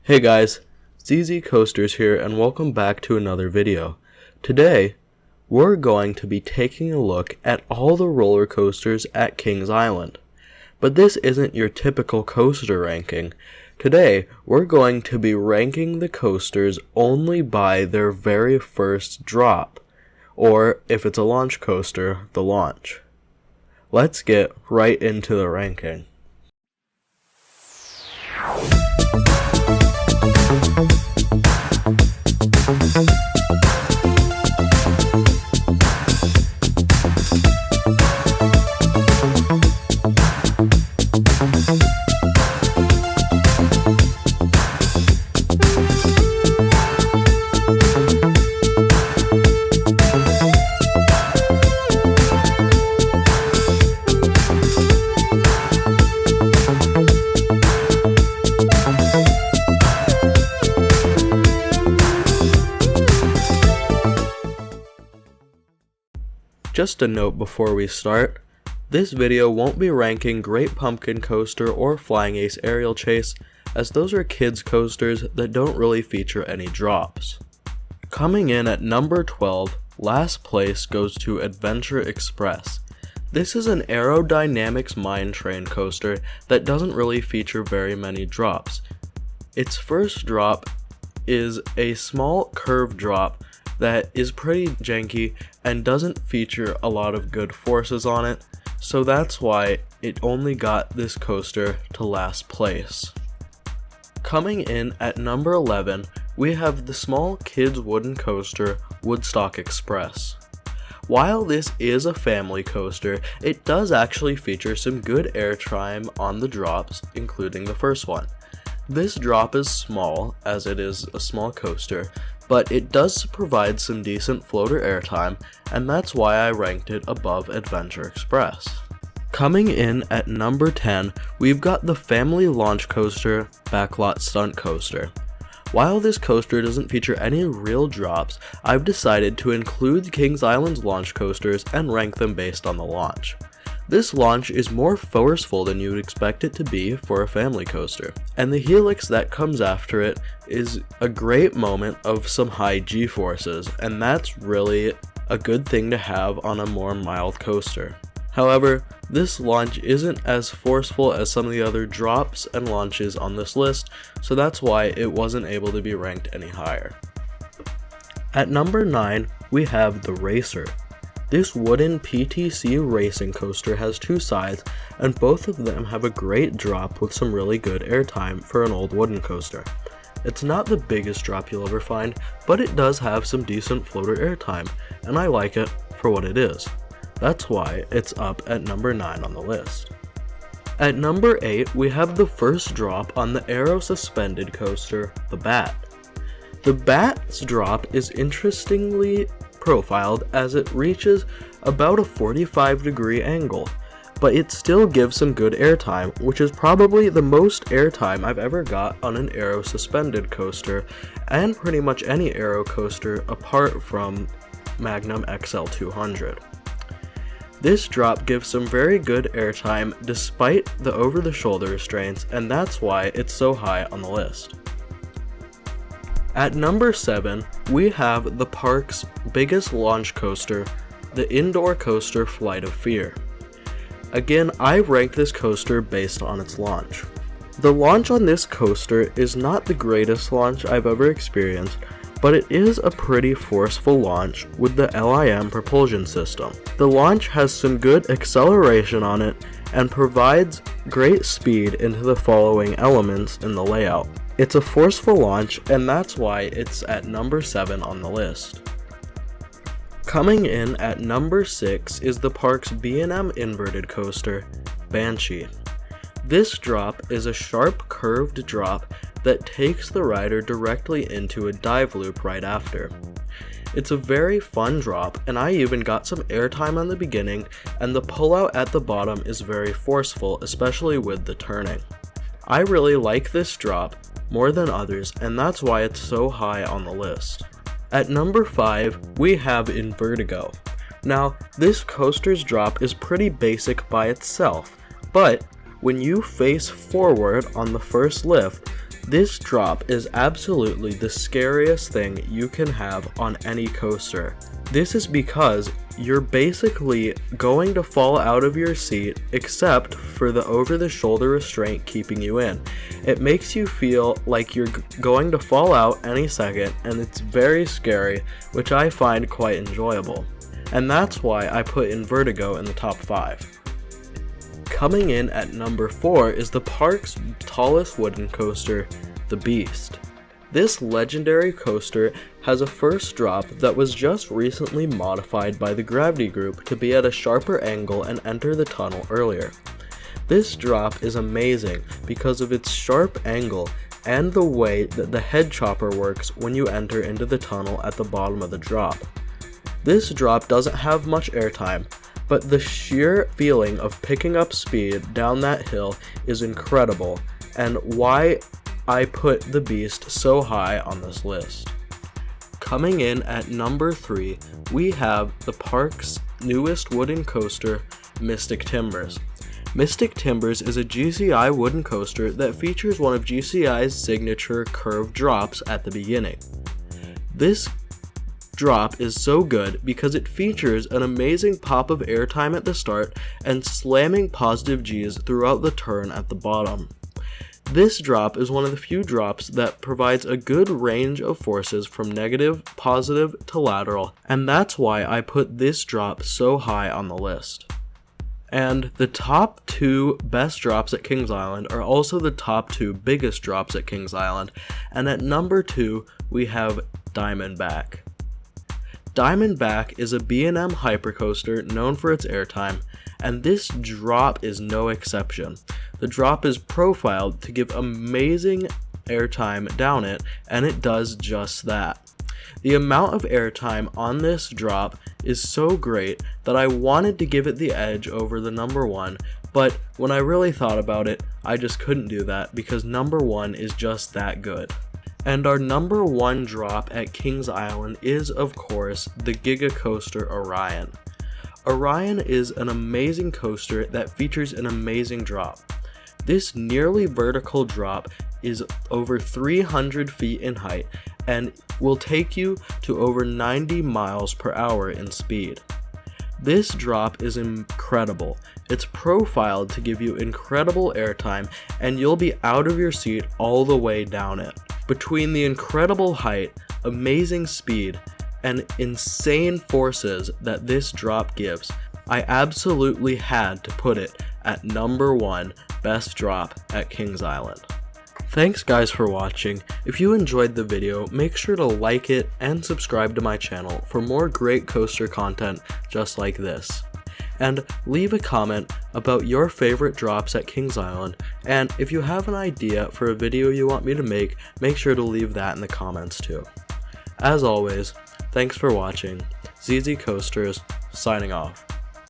Hey guys, ZZ Coasters here and welcome back to another video. Today, we're going to be taking a look at all the roller coasters at Kings Island. But this isn't your typical coaster ranking. Today, we're going to be ranking the coasters only by their very first drop, or if it's a launch coaster, the launch. Let's get right into the ranking. Just a note before we start, this video won't be ranking Great Pumpkin Coaster or Flying Ace Aerial Chase, as those are kids coasters that don't really feature any drops. Coming in at number 12, last place goes to Adventure Express. This is an aerodynamics mine train coaster that doesn't really feature very many drops. Its first drop is a small curve drop that is pretty janky and doesn't feature a lot of good forces on it, so that's why it only got this coaster to last place. Coming in at number 11, we have the small kids wooden coaster Woodstock Express. While this is a family coaster, it does actually feature some good airtime on the drops, including the first one. This drop is small, as it is a small coaster, but it does provide some decent floater airtime, and that's why I ranked it above Adventure Express. Coming in at number 10, we've got the family launch coaster Backlot Stunt Coaster. While this coaster doesn't feature any real drops, I've decided to include Kings Island's launch coasters and rank them based on the launch. This launch is more forceful than you would expect it to be for a family coaster, and the helix that comes after it is a great moment of some high G-forces, and that's really a good thing to have on a more mild coaster. However, this launch isn't as forceful as some of the other drops and launches on this list, so that's why it wasn't able to be ranked any higher. At number 9, we have the Racer. This wooden PTC racing coaster has two sides, and both of them have a great drop with some really good airtime for an old wooden coaster. It's not the biggest drop you'll ever find, but it does have some decent floater airtime, and I like it for what it is. That's why it's up at number 9 on the list. At number 8, we have the first drop on the aero suspended coaster, the Bat. The Bat's drop is interestingly profiled as it reaches about a 45-degree angle, but it still gives some good airtime, which is probably the most airtime I've ever got on an aero suspended coaster, and pretty much any aero coaster apart from Magnum XL200. This drop gives some very good airtime despite the over-the-shoulder restraints, and that's why it's so high on the list. At number 7, we have the park's biggest launch coaster, the indoor coaster Flight of Fear. Again, I ranked this coaster based on its launch. The launch on this coaster is not the greatest launch I've ever experienced, but it is a pretty forceful launch with the LIM propulsion system. The launch has some good acceleration on it and provides great speed into the following elements in the layout. It's a forceful launch, and that's why it's at number 7 on the list. Coming in at number 6 is the park's B&M inverted coaster, Banshee. This drop is a sharp curved drop that takes the rider directly into a dive loop right after. It's a very fun drop, and I even got some airtime on the beginning, and the pullout at the bottom is very forceful, especially with the turning. I really like this drop more than others, and that's why it's so high on the list. At number 5, we have Invertigo. Now, this coaster's drop is pretty basic by itself, but when you face forward on the first lift, This drop is absolutely the scariest thing you can have on any coaster. This is because you're basically going to fall out of your seat except for the over-the-shoulder restraint keeping you in. It makes you feel like you're going to fall out any second, and it's very scary, which I find quite enjoyable. And that's why I put Vertigo in the top 5. Coming in at number 4 is the park's tallest wooden coaster, the Beast. This legendary coaster has a first drop that was just recently modified by the Gravity Group to be at a sharper angle and enter the tunnel earlier. This drop is amazing because of its sharp angle and the way that the head chopper works when you enter into the tunnel at the bottom of the drop. This drop doesn't have much airtime, but the sheer feeling of picking up speed down that hill is incredible, and why I put the Beast so high on this list. Coming in at number 3, we have the park's newest wooden coaster, Mystic Timbers. Mystic Timbers is a GCI wooden coaster that features one of GCI's signature curved drops at the beginning. This drop is so good because it features an amazing pop of airtime at the start and slamming positive G's throughout the turn at the bottom. This drop is one of the few drops that provides a good range of forces from negative, positive to lateral, and that's why I put this drop so high on the list. And the top 2 best drops at Kings Island are also the top 2 biggest drops at Kings Island, and at number 2 we have Diamondback. Diamondback is a B&M hypercoaster known for its airtime, and this drop is no exception. The drop is profiled to give amazing airtime down it, and it does just that. The amount of airtime on this drop is so great that I wanted to give it the edge over the number 1, but when I really thought about it, I just couldn't do that because number 1 is just that good. And our number 1 drop at Kings Island is, of course, the Giga Coaster Orion. Orion is an amazing coaster that features an amazing drop. This nearly vertical drop is over 300 feet in height and will take you to over 90 miles per hour in speed. This drop is incredible. It's profiled to give you incredible airtime, and you'll be out of your seat all the way down it. Between the incredible height, amazing speed, and insane forces that this drop gives, I absolutely had to put it at number 1 best drop at Kings Island. Thanks guys for watching. If you enjoyed the video, make sure to like it and subscribe to my channel for more great coaster content just like this. And leave a comment about your favorite drops at Kings Island, and if you have an idea for a video you want me to make sure to leave that in the comments too. As always, thanks for watching. ZZ Coasters, signing off.